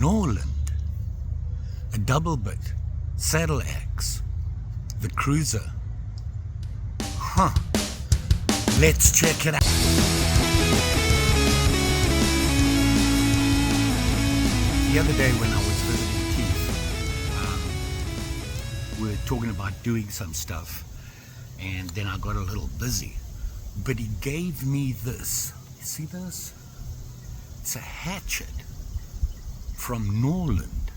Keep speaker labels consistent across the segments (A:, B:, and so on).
A: Norland, a double bit, saddle axe, the cruiser. Huh. Let's check it out. The other day when I was visiting Keith, we were talking about doing some stuff, and then I got a little busy. But he gave me this. You see this? It's a hatchet from Norland.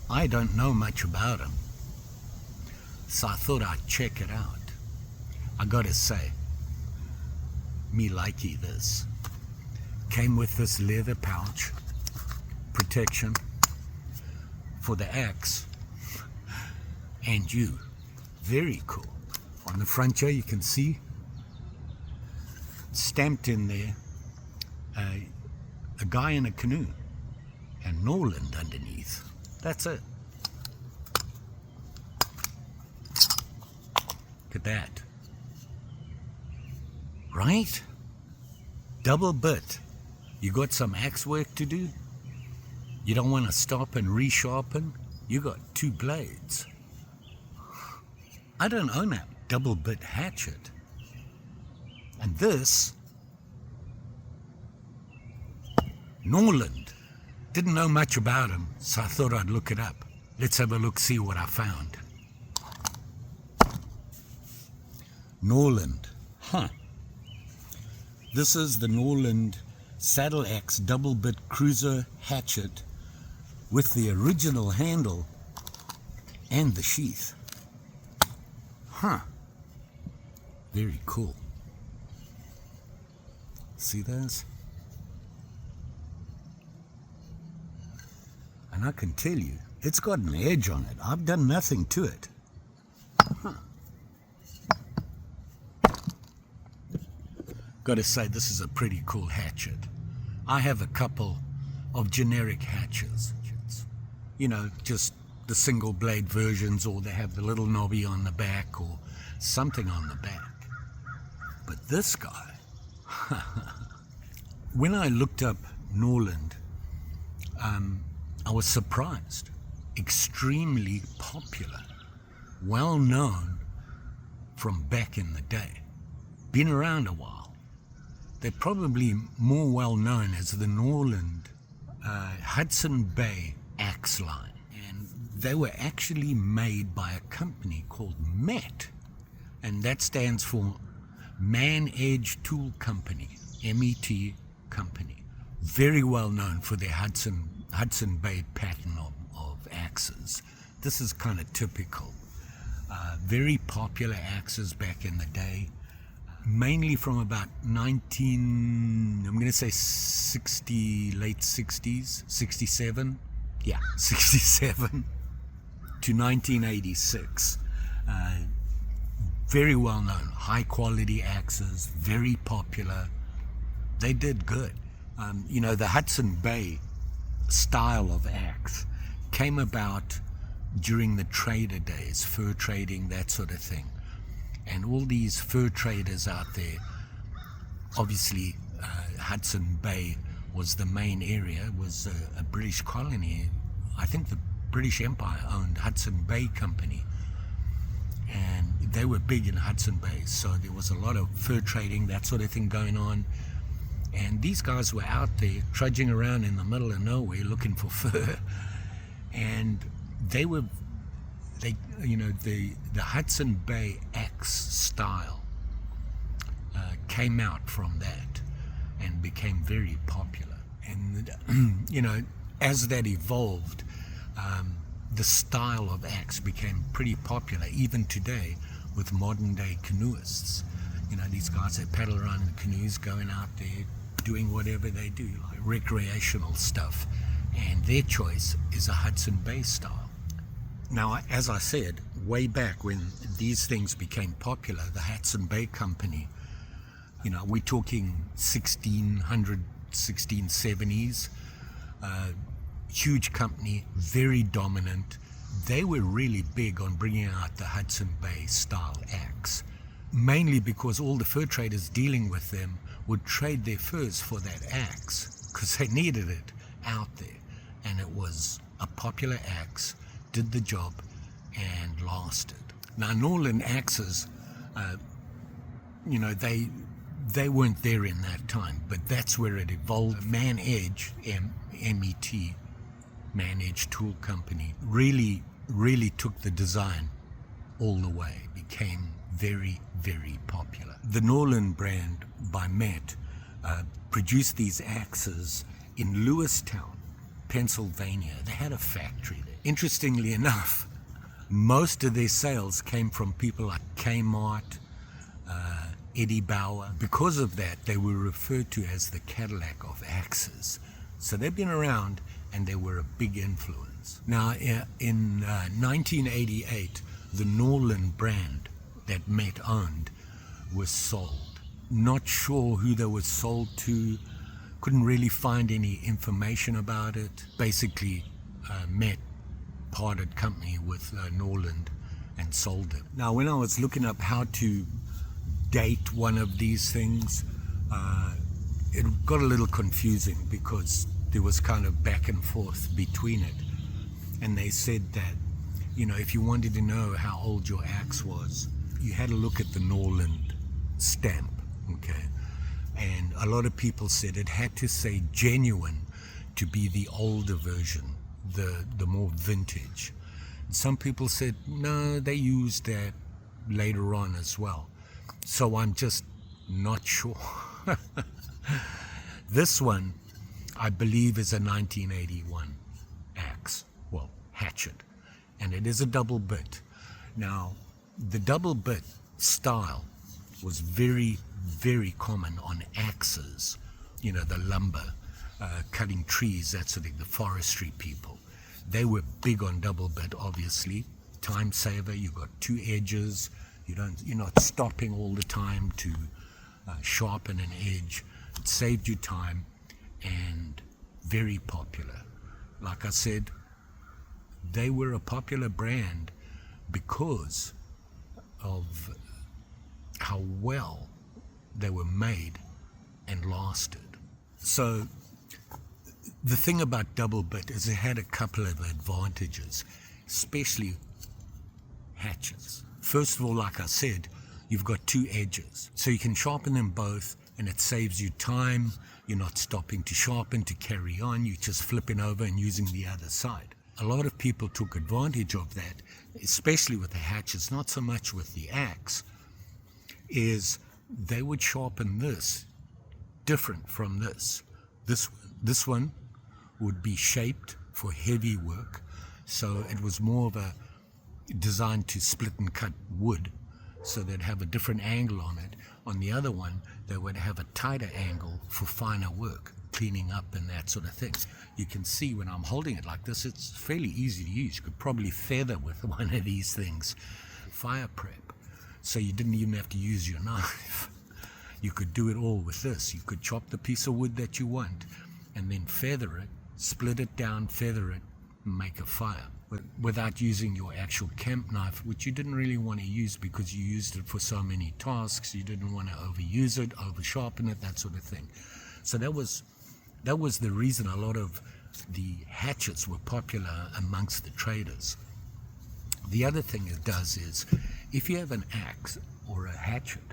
A: I don't know much about him, so I thought I'd check it out. I gotta say, me likey this. Came with this leather pouch, protection for the axe, and you. Very cool. On the front here you can see, stamped in there, a guy in a canoe, and Norland underneath. That's it. Look at that. Right? Double bit. You got some axe work to do? You don't want to stop and resharpen? You got two blades. I don't own a double bit hatchet. And this, Norland. Didn't know much about him, so I thought I'd look it up. Let's have a look, see what I found. Norland. Huh. This is the Norland saddle axe double bit cruiser hatchet with the original handle and the sheath. Huh. Very cool. See those? And I can tell you, it's got an edge on it. I've done nothing to it. Huh. Gotta say, this is a pretty cool hatchet. I have a couple of generic hatchets. You know, just the single blade versions, or they have the little knobby on the back or something on the back. But this guy, when I looked up Norland, I was surprised. Extremely popular, well known from back in the day. Been around a while. They're probably more well known as the Norland Hudson Bay axe line. And they were actually made by a company called MET. And that stands for Man Edge Tool Company, MET company. Very well known for their Hudson Bay pattern of axes. This is kind of typical. Very popular axes back in the day, mainly from about I'm going to say 60, late 60s, 67, yeah, 67 to 1986. Very well known, high quality axes, very popular. They did good. You know, the Hudson Bay style of axe came about during the trader days, fur trading, that sort of thing. And all these fur traders out there, obviously Hudson Bay was the main area, was a British colony. I think the British Empire owned Hudson Bay Company, and they were big in Hudson Bay, so there was a lot of fur trading, that sort of thing going on. And these guys were out there trudging around in the middle of nowhere looking for fur, and the Hudson Bay axe style came out from that and became very popular. And you know, as that evolved, the style of axe became pretty popular even today with modern day canoeists. You know, these guys that paddle around in canoes, going out there doing whatever they do, like recreational stuff, and their choice is a Hudson Bay style. Now, as I said, way back when these things became popular, the Hudson Bay Company, you know, we're talking 1670s, huge company, very dominant. They were really big on bringing out the Hudson Bay style axe, mainly because all the fur traders dealing with them would trade their furs for that axe. because they needed it out there. And it was a popular axe, did the job, and lasted. Now, Norland axes, they weren't there in that time, but that's where it evolved. Man Edge, M-E-T, Man Edge Tool Company, really took the design all the way, became very, very popular. The Norland brand by Met produced these axes in Lewistown, Pennsylvania. They had a factory there. Interestingly enough, most of their sales came from people like Kmart, Eddie Bauer. Because of that, they were referred to as the Cadillac of axes. So they've been around, and they were a big influence. Now, in 1988, the Norland brand that Met owned was sold. Not sure who they were sold to, couldn't really find any information about it. Basically, Met parted company with Norland and sold it. Now, when I was looking up how to date one of these things, it got a little confusing because there was kind of back and forth between it. And they said that, if you wanted to know how old your axe was, you had to look at the Norland stamp, okay? And a lot of people said it had to say genuine to be the older version, the more vintage. And some people said, no, they used that later on as well. So I'm just not sure. This one, I believe, is a 1981 axe, well, hatchet, and it is a double bit. Now, the double bit style was very, very common on axes, the lumber, cutting trees, that sort of thing, the forestry people. They were big on double bit, obviously. Time saver, you've got two edges, you're not stopping all the time to sharpen an edge. It saved you time, and very popular. Like I said, they were a popular brand because of how well they were made and lasted. So the thing about double bit is it had a couple of advantages, especially hatchets. First of all, like I said, you've got two edges, so you can sharpen them both, and it saves you time. You're not stopping to sharpen, to carry on. You're just flipping over and using the other side. A lot of people took advantage of that, especially with the hatchets, not so much with the axe, is they would sharpen this different from this. This one would be shaped for heavy work, so it was more of a designed to split and cut wood, so they'd have a different angle on it. On the other one, they would have a tighter angle for finer work, cleaning up and that sort of thing. You can see when I'm holding it like this, it's fairly easy to use. You could probably feather with one of these things. Fire prep, so you didn't even have to use your knife. You could do it all with this. You could chop the piece of wood that you want and then feather it, split it down, feather it, and make a fire without using your actual camp knife, which you didn't really want to use because you used it for so many tasks. You didn't want to overuse it, over sharpen it, that sort of thing. So that was the reason a lot of the hatchets were popular amongst the traders. The other thing it does is, if you have an axe or a hatchet,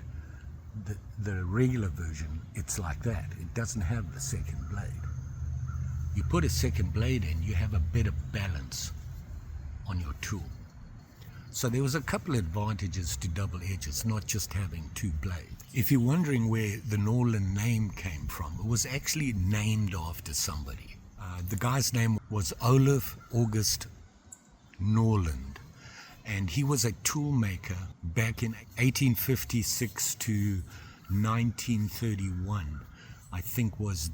A: the regular version, it's like that. It doesn't have the second blade. You put a second blade in, you have a better balance on your tool. So there was a couple of advantages to double edges, not just having two blades. If you're wondering where the Norland name came from, it was actually named after somebody. The guy's name was Olaf August Norland, and he was a tool maker back in 1856 to 1931, I think was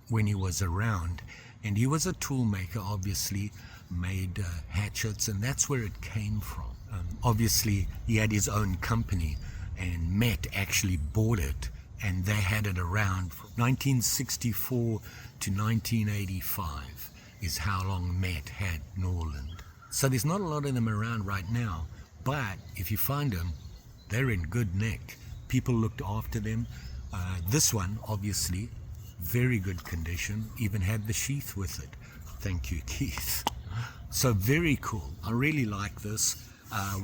A: when he was around. And he was a tool maker, obviously, made hatchets, and that's where it came from. Obviously, he had his own company, and Met actually bought it, and they had it around from 1964 to 1985 is how long Met had Norland. So there's not a lot of them around right now, but if you find them, they're in good nick. People looked after them. This one, obviously, very good condition, even had the sheath with it. Thank you, Keith. So very cool. I really like this.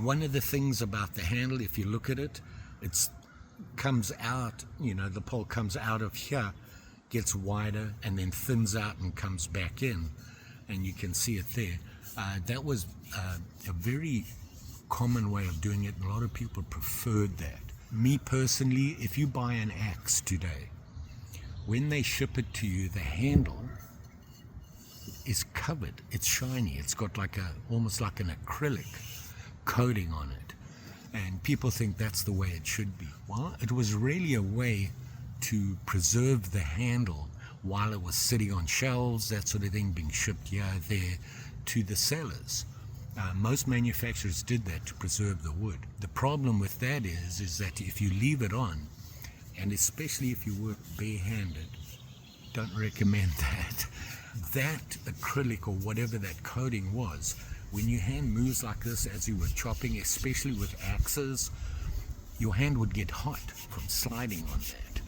A: One of the things about the handle, if you look at it, it comes out, the pole comes out of here, gets wider, and then thins out and comes back in, and you can see it there. That was a very common way of doing it, and a lot of people preferred that. Me personally, if you buy an axe today, when they ship it to you, the handle is covered. It's shiny. It's got almost like an acrylic coating on it. And people think that's the way it should be. Well, it was really a way to preserve the handle while it was sitting on shelves, that sort of thing, being shipped here, there, to the sellers. Most manufacturers did that to preserve the wood. The problem with that is that if you leave it on, and especially if you work barehanded, don't recommend that. That acrylic or whatever that coating was, when your hand moves like this as you were chopping, especially with axes, your hand would get hot from sliding on that,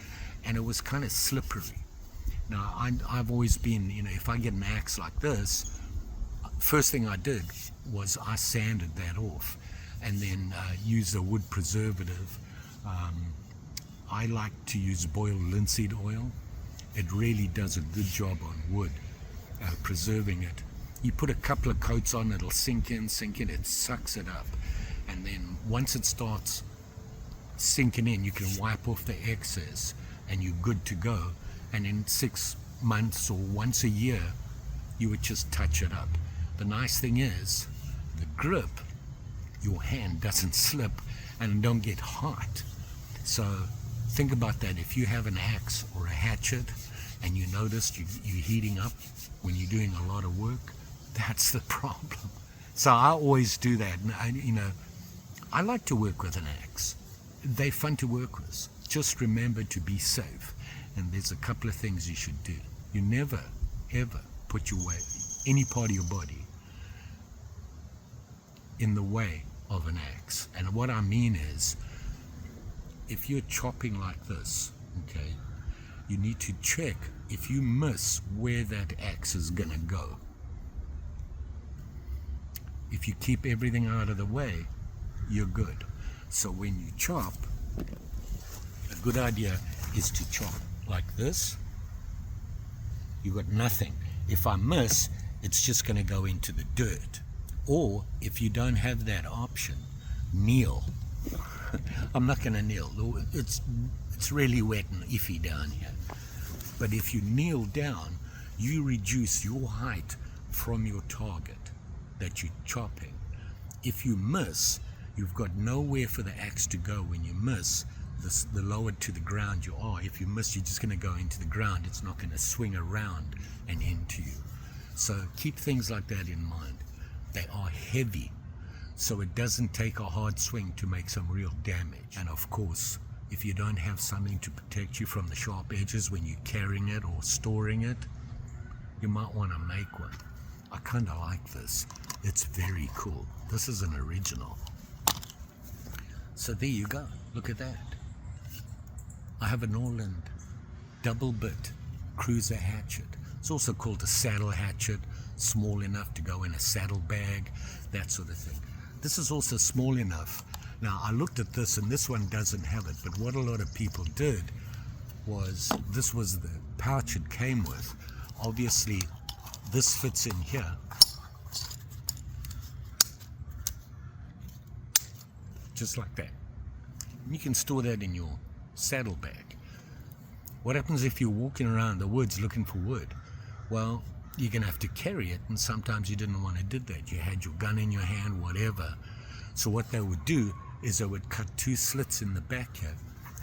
A: and it was kind of slippery. Now, I've always been, if I get an axe like this, first thing I did was I sanded that off and then used a wood preservative. I like to use boiled linseed oil. It really does a good job on wood, preserving it. You put a couple of coats on, it'll sink in, it sucks it up. And then once it starts sinking in, you can wipe off the excess and you're good to go. And in 6 months or once a year, you would just touch it up. The nice thing is, the grip, your hand doesn't slip and don't get hot. So think about that. If you have an axe or a hatchet and you notice you're heating up when you're doing a lot of work, that's the problem. So I always do that. And I like to work with an axe. They're fun to work with. Just remember to be safe. And there's a couple of things you should do. You never, ever put any part of your body in the way of an axe. And what I mean is, if you're chopping like this, okay, you need to check if you miss where that axe is going to go. If you keep everything out of the way, you're good. So when you chop, a good idea is to chop like this. You got nothing. If I miss, it's just going to go into the dirt. Or if you don't have that option, kneel. I'm not going to kneel. It's really wet and iffy down here. But if you kneel down, you reduce your height from your target that you're chopping. If you miss, you've got nowhere for the axe to go. When you miss, the lower to the ground you are. If you miss, you're just going to go into the ground. It's not going to swing around and into you. So keep things like that in mind. They are heavy, so it doesn't take a hard swing to make some real damage. And of course, if you don't have something to protect you from the sharp edges when you're carrying it or storing it, you might want to make one. I kind of like this. It's very cool. This is an original. So there you go. Look at that. I have a Norland double bit cruiser hatchet. It's also called a saddle hatchet, small enough to go in a saddle bag, that sort of thing. This is also small enough. Now, I looked at this, and this one doesn't have it, but what a lot of people did was, this was the pouch it came with. Obviously, this fits in here. Just like that. And you can store that in your saddle bag. What happens if you're walking around the woods looking for wood? Well, you're going to have to carry it, and sometimes you didn't want to do that. You had your gun in your hand, whatever. So what they would do is they would cut 2 slits in the back here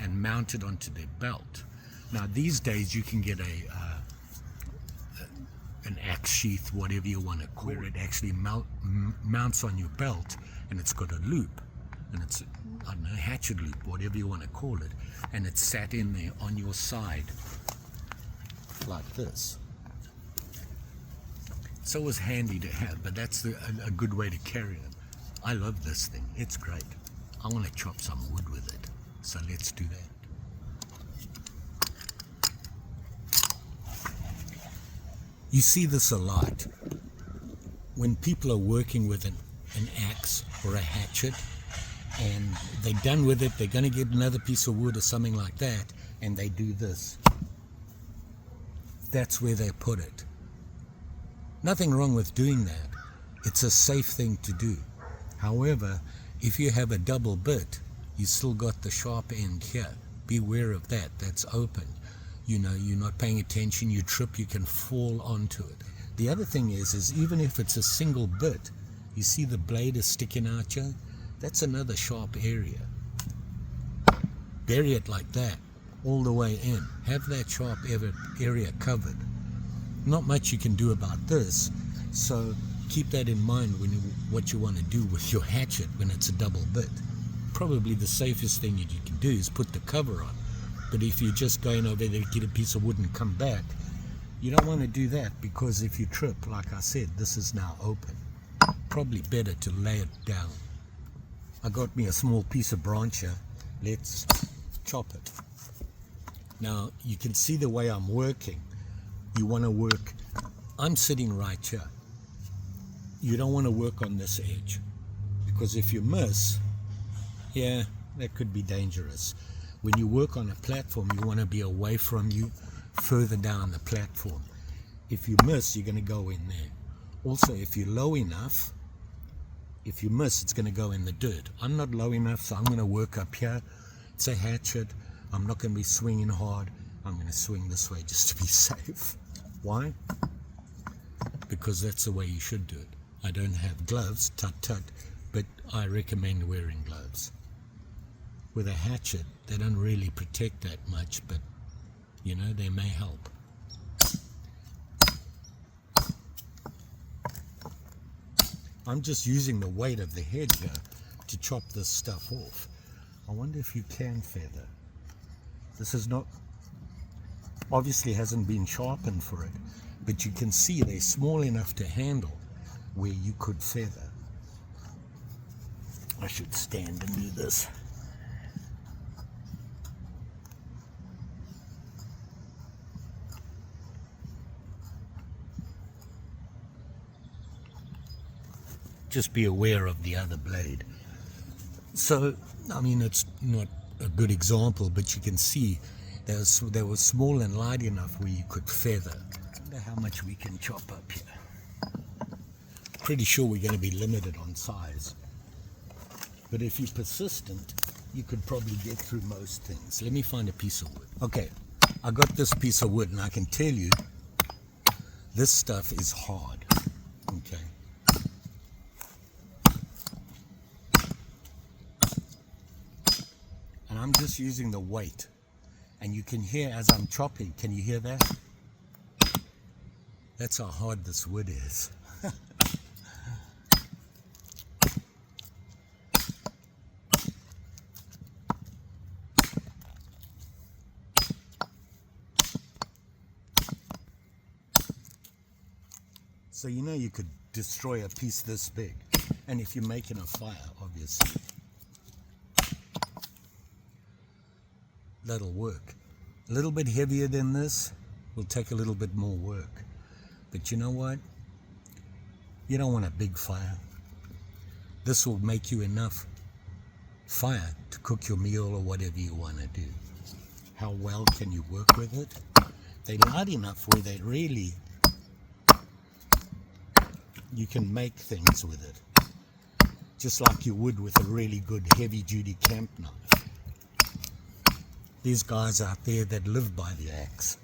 A: and mount it onto their belt. Now, these days, you can get an axe sheath, whatever you want to call it. It actually mounts on your belt, and it's got a loop. And it's, I don't know, hatchet loop, whatever you want to call it. And it's sat in there on your side, like this. It's always handy to have, but that's a good way to carry it. I love this thing. It's great. I want to chop some wood with it. So let's do that. You see this a lot. When people are working with an axe or a hatchet, and they're done with it, they're going to get another piece of wood or something like that, and they do this. That's where they put it. Nothing wrong with doing that. It's a safe thing to do. However, if you have a double bit, you still got the sharp end here. Beware of that. That's open. You know, you're not paying attention, you trip, you can fall onto it. The other thing is even if it's a single bit, you see the blade is sticking out here? That's another sharp area. Bury it like that, all the way in. Have that sharp area covered. Not much you can do about this, so keep that in mind when what you want to do with your hatchet when it's a double bit. Probably the safest thing you can do is put the cover on. But if you're just going over there to get a piece of wood and come back, you don't want to do that, because if you trip, like I said, this is now open. Probably better to lay it down. I got me a small piece of branch here. Let's chop it. Now you can see the way I'm working. You want to work, I'm sitting right here. You don't want to work on this edge, because if you miss, yeah, that could be dangerous. When you work on a platform, you want to be away from you, further down the platform. If you miss, you're going to go in there. Also, if you're low enough, if you miss, it's going to go in the dirt. I'm not low enough, so I'm going to work up here. It's a hatchet. I'm not going to be swinging hard. I'm going to swing this way just to be safe. Why? Because that's the way you should do it. I don't have gloves, tut, but I recommend wearing gloves. With a hatchet, they don't really protect that much, but, you know, they may help. I'm just using the weight of the head here to chop this stuff off. I wonder if you can feather. This is not, obviously hasn't been sharpened for it, but you can see they're small enough to handle where you could feather. I should stand and do this. Just be aware of the other blade. So, I mean, it's not a good example, but you can see they were small and light enough where you could feather. I wonder how much we can chop up here. Pretty sure we're going to be limited on size. But if you're persistent, you could probably get through most things. Let me find a piece of wood. Okay, I got this piece of wood, and I can tell you, this stuff is hard. Okay. And I'm just using the weight, and you can hear as I'm chopping, can you hear that? That's how hard this wood is. So you know you could destroy a piece this big, and if you're making a fire, obviously. That'll work. A little bit heavier than this will take a little bit more work. But you know what? You don't want a big fire. This will make you enough fire to cook your meal or whatever you want to do. How well can you work with it? They're light enough where they really, you can make things with it. Just like you would with a really good heavy-duty camp knife. These guys out there that live by the axe,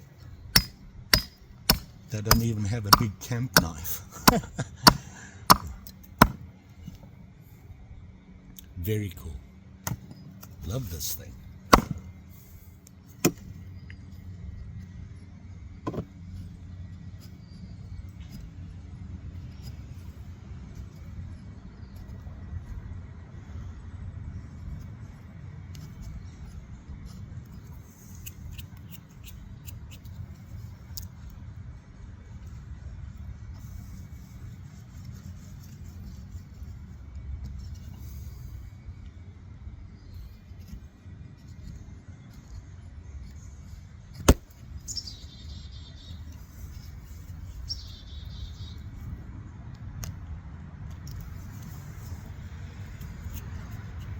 A: they don't even have a big camp knife. Very cool. Love this thing.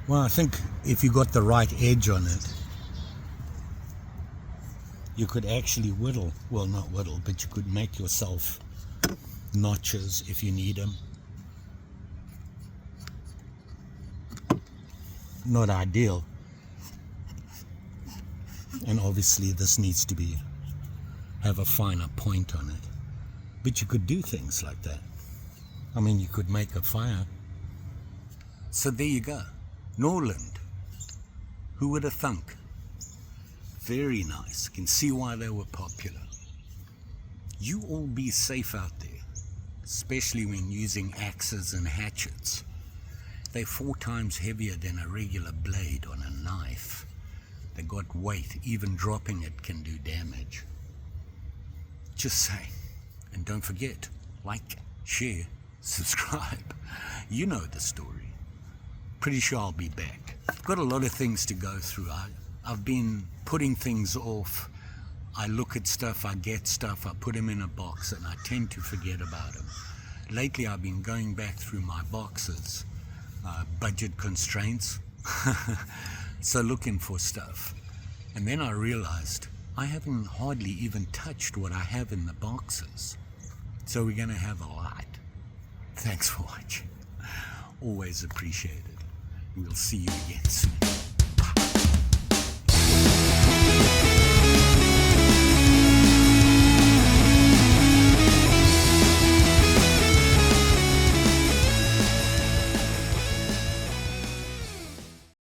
A: Well, I think if you got the right edge on it, you could actually whittle, well, not whittle, but you could make yourself notches if you need them. Not ideal. And obviously this needs to have a finer point on it. But you could do things like that. I mean, you could make a fire. So there you go. Norland. Who would have thunk? Very nice. Can see why they were popular. You all be safe out there, especially when using axes and hatchets. They're 4 times heavier than a regular blade on a knife. They got weight. Even dropping it can do damage. Just saying. And don't forget, like, share, subscribe. You know the story. Pretty sure I'll be back. I've got a lot of things to go through. I've been putting things off. I look at stuff, I get stuff, I put them in a box, and I tend to forget about them. Lately I've been going back through my boxes. Budget constraints. So looking for stuff. And then I realized I haven't hardly even touched what I have in the boxes. So we're going to have a lot. Thanks for watching. Always appreciated. We'll see you again soon.